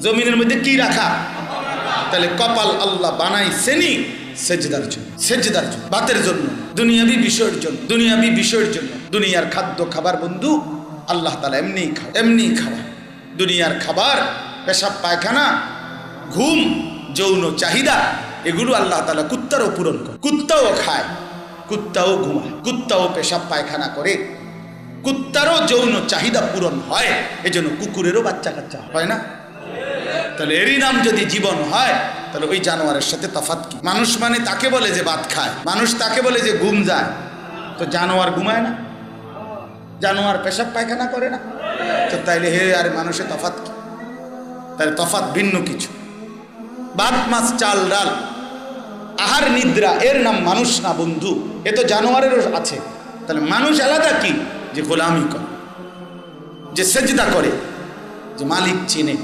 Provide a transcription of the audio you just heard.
জমিনের মধ্যে কি রাখা? তাহলে কপাল আল্লাহ বানাইছেনই সেজদার জন্য, সেজদার জন্য, বাতের জন্য, দুনিয়াবি বিষয়ের জন্য, দুনিয়াবি বিষয়ের জন্য। দুনিয়ার খাদ্য খাবার বন্ধু আল্লাহ তাআলা এমনিই খাওয়া, এমনিই খাওয়া। দুনিয়ার খাবার, পেশাব পায়খানা, ঘুম, যৌন চাহিদা, এগুলো আল্লাহ তাআলা কুত্তারও পূরণ করে। কুত্তাও খায়, কুত্তাও ঘুমায়, কুত্তাও পেশাব পায়খানা করে, কুত্তারও যৌন চাহিদা পূরণ হয়। এজন্য কুকুরেরও বাচ্চা কাচ্চা হয় না? তাহলে এরই নাম যদি জীবন হয়, তাহলে ওই জানোয়ারের সাথে তফাৎ কি? মানুষ মানে তাকে বলে যে ভাত খায়, মানুষ তাকে বলে যে ঘুম যায়, তো জানোয়ার ঘুমায় না? জানোয়ার পেশাব পায়খানা করে না? তো তাইলে হে আর মানুষের তফাৎ কি? তাহলে তফাৎ ভিন্ন কিছু। ভাত মাছ চাল ডাল আহার নিদ্রা এর নাম মানুষ না বন্ধু, এ তো জানোয়ারেরও আছে। তাহলে মানুষ আলাদা কি? যে গোলামি করে, যে সেজদা করে, যে মালিক চিনে।